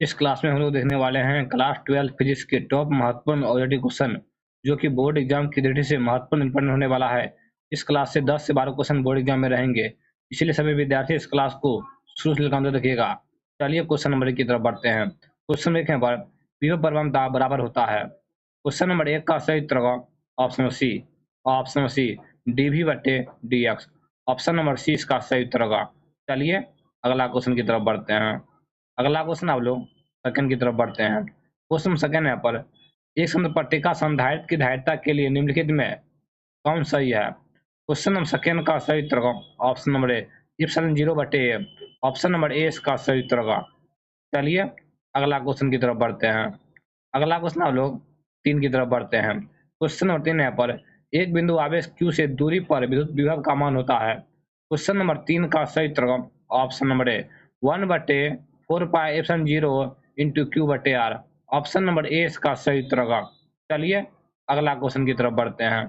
इस क्लास में हम लोग देखने वाले हैं क्लास 12 फिजिक्स के टॉप महत्वपूर्ण ऑब्जेक्टिव क्वेश्चन, जो कि बोर्ड एग्जाम की दृष्टि से महत्वपूर्ण इंपॉर्टेंट होने वाला है। इस क्लास से 10 से 12 क्वेश्चन बोर्ड एग्जाम में रहेंगे, इसलिए सभी विद्यार्थी इस क्लास को शुरू से लेकर अंत तक देखिएगा। चलिए क्वेश्चन नंबर 1 की तरफ बढ़ते हैं। क्वेश्चन लिखें पर विभव परिमाण बराबर होता है। क्वेश्चन नंबर 1 का सही उत्तर option C, option C DV बटे D X. Option number C इसका सही उत्तर होगा। चलिए अगला क्वेश्चन की तरफ बढ़ते हैं। अगला क्वेश्चन आप लोग सेकंड की तरफ बढ़ते हैं। क्वेश्चन सेकंड है पर एक सम पट्टिका संधारित्र की धारिता के लिए निम्नलिखित में कौन सही है। क्वेश्चन नंबर सेकंड का सही उत्तर होगा ऑप्शन नंबर ए इप्सिलॉन 0 बटे ए। ऑप्शन नंबर ए इसका सही उत्तर होगा। चलिए अगला क्वेश्चन की तरफ बढ़ते हैं। अगला क्वेश्चन आप लोग 3 की तरफ बढ़ते हैं। क्वेश्चन नंबर 3 है पर एक बिंदु आवेश q से दूरी पर विद्युत विभव का मान होता है। क्वेश्चन नंबर 3 का सही उत्तर होगा ऑप्शन नंबर ए 1 बटे 4 पाई एप्सिलॉन 0 इंटू क्यू बटे आर। ऑप्शन नंबर ए इसका सही उत्तर होगा। चलिए अगला क्वेश्चन की तरफ बढ़ते हैं।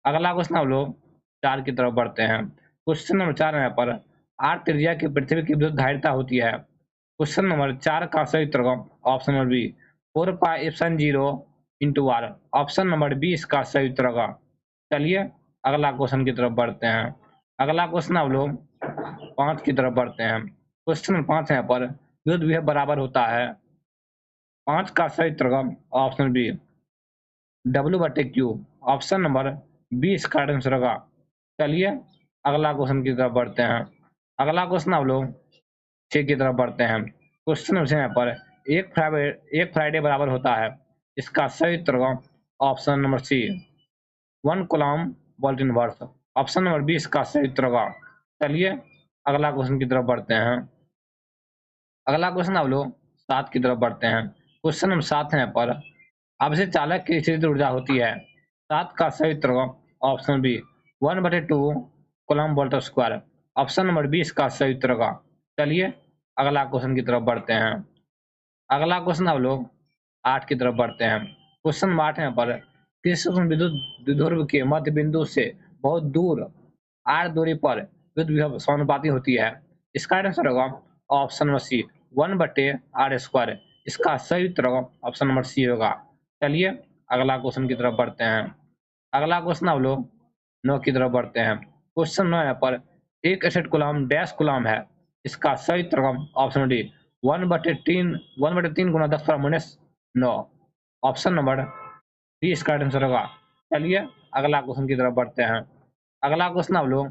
अगला क्वेश्चन आप लोग 4 की तरफ बढ़ते हैं। क्वेश्चन नंबर 4 है पर आर त्रिज्या की पृथ्वी की विद्युत धारिता होती है। क्वेश्चन नंबर 4 का सही उत्तर होगा option number B 4 pi epsilon 0 into R. Option number B इसका सही उत्तर होगा। चलिए अगला क्वेश्चन की तरफ बढ़ते हैं। अगला क्वेश्चन आप लोग 5 की तरफ बढ़ते हैं। क्वेश्चन नंबर 5 है पर विद्युत विभव बराबर होता है। 5 का सही उत्तर होगा ऑप्शन बी डब्ल्यू बटे क्यू। ऑप्शन नंबर बी इसका आंसर होगा। चलिए अगला क्वेश्चन की तरफ बढ़ते हैं। अगला क्वेश्चन आप लोग 6 की तरफ बढ़ते हैं। क्वेश्चन नंबर 6 पर एक फ्राइडे बराबर होता है। इसका सही उत्तर होगा option number C 1 coulomb volt inverse. Option number B इसका सही उत्तर होगा। चलिए अगला क्वेश्चन की तरफ बढ़ते हैं। अगला क्वेश्चन आप लोग 7 की तरफ बढ़ते हैं। क्वेश्चन नंबर 7 है पर आवेशित चालक की स्थितिज ऊर्जा होती है। 7 का सही उत्तर होगा ऑप्शन बी 1 बटे 2 coulomb volt square. Option number B इसका सही उत्तर होगा। चलिए अगला क्वेश्चन की तरफ बढ़ते हैं। अगला क्वेश्चन आप लोग 8 की तरफ बढ़ते हैं। क्वेश्चन नंबर 8 है पर किसी सूक्ष्म विद्युत द्विध्रुव के मध्य बिंदु से बहुत दूर आर दूरी पर विद्युत विभव समानुपाती होती है। इसका आंसर होगा ऑप्शन नंबर सी 1 बटे आर स्क्वायर। इसका सही उत्तर होगा ऑप्शन नंबर सी होगा। चलिए अगला क्वेश्चन की तरफ बढ़ते हैं। अगला क्वेश्चन आप लोग 9 की तरफ बढ़ते हैं। क्वेश्चन 9 है पर एक एसेट कूलम्ब डैश कूलम्ब है। इसका सही उत्तर होगा ऑप्शन डी 1/3 गुना 10⁻⁹। ऑप्शन नंबर डी इसका आंसर होगा। चलिए अगला क्वेश्चन की तरफ बढ़ते हैं। अगला क्वेश्चन आप लोग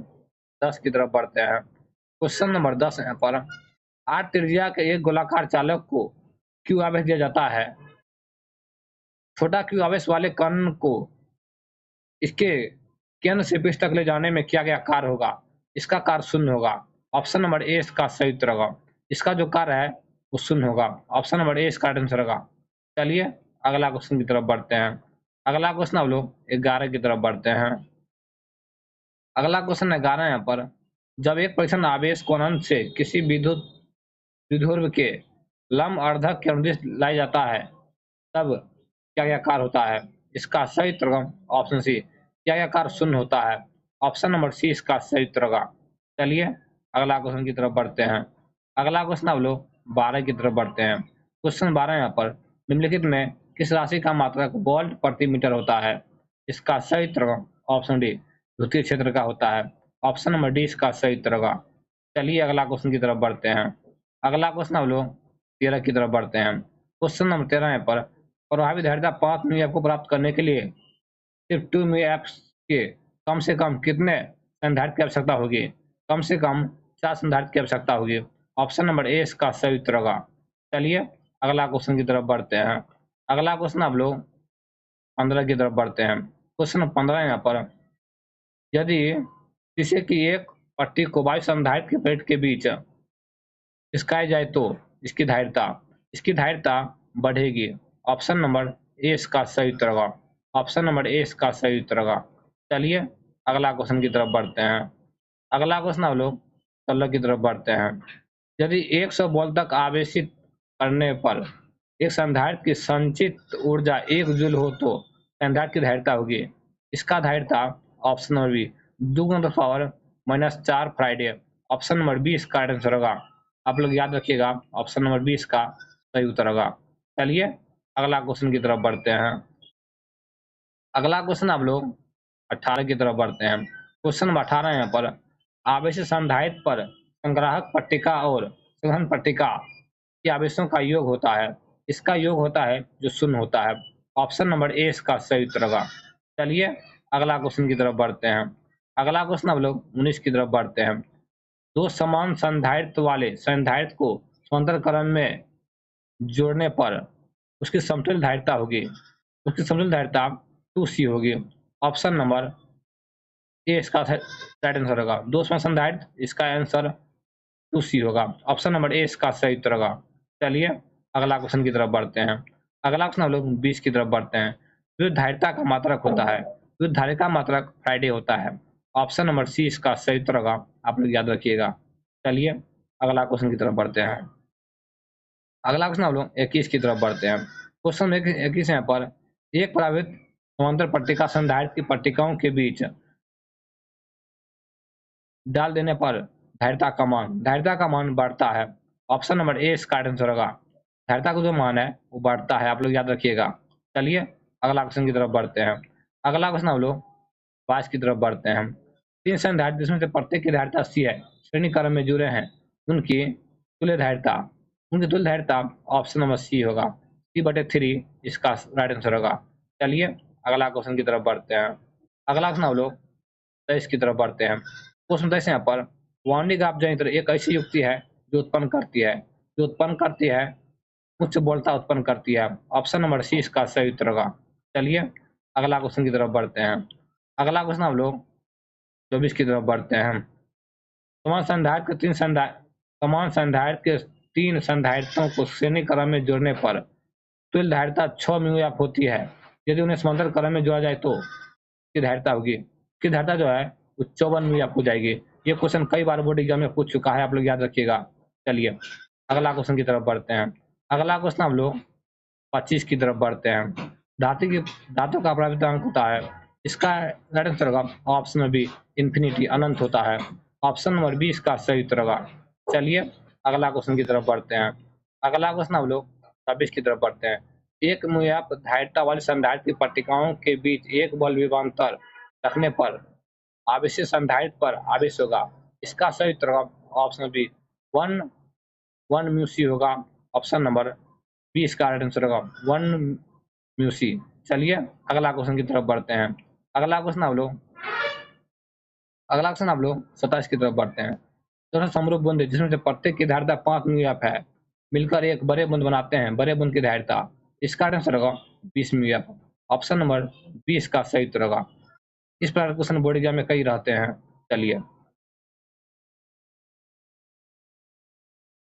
10 की तरफ बढ़ते हैं। क्वेश्चन नंबर 10 है पर आर त्रिज्या के एक गोलाकार चालक को क्यू आवेश दिया जाता है। छोटा क्यू आवेश वाले कण को इसके केंद्र से पृष्ठ तक ले जाने में किया गया कार्य होगा। इसका कार्य शून्य होगा। ऑप्शन नंबर ए इसका सही उत्तर होगा। इसका जो कार्य है वो शून्य होगा। ऑप्शन नंबर ए इसका आंसर होगा। चलिए अगला क्वेश्चन की तरफ बढ़ते हैं। अगला क्वेश्चन आप लोग 11 की तरफ बढ़ते हैं। अगला क्वेश्चन 11 यहाँ पर जब एक परिक्षण आवेश को अनंत से किसी विद्युत द्विध्रुव के लंब अर्धक के अनुदिश लाया जाता है, तब क्या क्या कार्य होता है। इसका सही उत्तर होगा ऑप्शन सी क्या क्या कार्य शून्य होता है। ऑप्शन नंबर सी इसका सही उत्तर होगा। चलिए अगला क्वेश्चन की तरफ बढ़ते हैं। अगला क्वेश्चन आप लोग 12 की तरफ बढ़ते हैं। क्वेश्चन 12 यहाँ पर निम्नलिखित में किस राशि का मात्रक वोल्ट प्रति मीटर होता है। इसका सही उत्तर होगा ऑप्शन डी द्वितीय क्षेत्र का होता है। ऑप्शन नंबर डी इसका सही उत्तर होगा। चलिए अगला क्वेश्चन की तरफ बढ़ते हैं। अगला क्वेश्चन आप लोग 13 की तरफ बढ़ते हैं। क्वेश्चन नंबर 13 है पर प्रभावी धारिता 5 म्यू को प्राप्त करने के लिए सिर्फ 2 म्यू के कम से कम कितने संधारित्र की आवश्यकता होगी। कम से कम 4 संधारित्र की आवश्यकता होगी। ऑप्शन नंबर ए इसका सही उत्तर होगा। चलिए अगला क्वेश्चन की तरफ बढ़ते हैं। अगला क्वेश्चन आप लोग 15 की तरफ बढ़ते हैं। क्वेश्चन 15 यहाँ पर यदि शीशे की एक पट्टी को वायु संधारित्र की प्लेट के बीच खिसकाई जाए तो इसकी धारिता बढ़ेगी। ऑप्शन नंबर ए इसका सही उत्तर होगा। ऑप्शन नंबर ए इसका सही उत्तर होगा। चलिए अगला क्वेश्चन की तरफ बढ़ते हैं। अगला क्वेश्चन आप लोग 16 की तरफ बढ़ते हैं। यदि 100 वोल्ट तक आवेशित करने पर एक संधारित्र की संचित ऊर्जा 1 जूल हो तो संधारित्र की धारिता होगी। इसका धारिता option number B 2 × 10⁻⁻⁴ farad. Option number B इसका आंसर होगा। आप लोग याद रखिएगा ऑप्शन नंबर बी इसका सही उत्तर होगा। चलिए अगला क्वेश्चन की तरफ बढ़ते हैं। अगला क्वेश्चन आप लोग 18 की तरफ बढ़ते हैं। क्वेश्चन नंबर 18 यहाँ पर आवेशित संधारित्र पर संग्राहक पट्टिका और संघनन पट्टिका के आवेशों का योग होता है। इसका योग होता है जो शून्य होता है। ऑप्शन नंबर ए इसका सही उत्तर होगा। चलिए अगला क्वेश्चन की तरफ बढ़ते हैं। अगला क्वेश्चन आप लोग 19 की तरफ बढ़ते हैं। दो समान संधारित्र वाले संधारित्र को समांतर क्रम में जोड़ने पर उसकी समतुल्य धारिता होगी। उसकी समतुल्य धारिता 2C होगी। ऑप्शन नंबर ए इसका राइट आंसर होगा। दो समान संधारित्र, इसका आंसर 2C होगा। ऑप्शन नंबर ए इसका सही उत्तर होगा। चलिए अगला क्वेश्चन की तरफ बढ़ते हैं। अगला क्वेश्चन हम लोग 20 की तरफ बढ़ते हैं। विद्युत धारिता का मात्रक होता है। विद्युत धारिता का मात्रक फ्राइडे होता है। ऑप्शन नंबर सी इसका सही उत्तर होगा। आप लोग याद रखिएगा। चलिए अगला क्वेश्चन की तरफ बढ़ते हैं। अगला क्वेश्चन हम लोग 21 की तरफ बढ़ते हैं। क्वेश्चन 21 यहाँ पर एक परावृत्त समांतर पट्टिका संधारित्र की पट्टिकाओं के बीच डाल देने पर धारिता का मान बढ़ता है। ऑप्शन नंबर ए इसका आंसर होगा। धारिता का जो मान है वो बढ़ता है। आप लोग याद रखिएगा। चलिए अगला क्वेश्चन की तरफ बढ़ते हैं। अगला क्वेश्चन हम लोग 22 की तरफ बढ़ते हैं। तीन संधारित्र जिसमें से प्रत्येक की धारिता 80 है, श्रेणी क्रम में जुड़े हैं, उनकी तुल्य धारिता ऑप्शन नंबर सी होगा। C/3 इसका राइट आंसर होगा। चलिए अगला क्वेश्चन की तरफ बढ़ते हैं। अगला क्वेश्चन हम लोग 23 की तरफ बढ़ते हैं। क्वेश्चन 23 यहाँ पर वार्निंग आप जनित्र एक ऐसी युक्ति है जो उत्पन्न करती है उच्च बोलता उत्पन्न करती है। ऑप्शन नंबर सी इसका सही उत्तर होगा। चलिए अगला क्वेश्चन की तरफ बढ़ते हैं। अगला क्वेश्चन हम लोग 24 की तरफ बढ़ते हैं। समान संधारित्र के तीन संधारित्रों को श्रेणी क्रम में जोड़ने पर तुल्य धारिता 6 म्यू होती है। यदि उन्हें समांतर क्रम में जोड़ा जाए तो की धारिता होगी। की धारिता जो है वो 54 म्यू हो जाएगी। ये क्वेश्चन कई बार बोर्ड एग्जाम में पूछ चुका है। आप लोग याद रखिएगा। चलिए अगला क्वेश्चन की तरफ बढ़ते हैं। अगला क्वेश्चन हम लोग 25 की तरफ बढ़ते हैं। धातु का अपरावितांक होता है। इसका राइट आंसर होगा ऑप्शन नंबर बी इन्फिनिटी, अनंत होता है। ऑप्शन नंबर बी इसका सही उत्तर होगा। चलिए अगला क्वेश्चन की तरफ बढ़ते हैं। अगला क्वेश्चन हम लोग 26 की तरफ बढ़ते हैं। एक मुयाप धारिता वाली संधारित्र की पट्टिकाओं के बीच एक बल विभवांतर रखने पर आवेशित संधारित्र पर आवेश होगा। इसका सही उत्तर होगा ऑप्शन बी 1 म्यू सी होगा। ऑप्शन नंबर बी इसका राइट आंसर होगा 1 म्यू सी। चलिए अगला क्वेश्चन की तरफ बढ़ते हैं। अगला क्वेश्चन आप लोग 27 की तरफ बढ़ते हैं। दोनों समरूप बूंद जिसमें से प्रत्येक की धारिता 5 म्यू है मिलकर एक बड़े बूंद बनाते हैं। बड़े बूंद की धारिता इसका आंसर होगा 20 म्यू। ऑप्शन नंबर बी इसका सही उत्तर होगा। इस प्रकार क्वेश्चन बोर्ड एग्जाम में कई रहते हैं। चलिए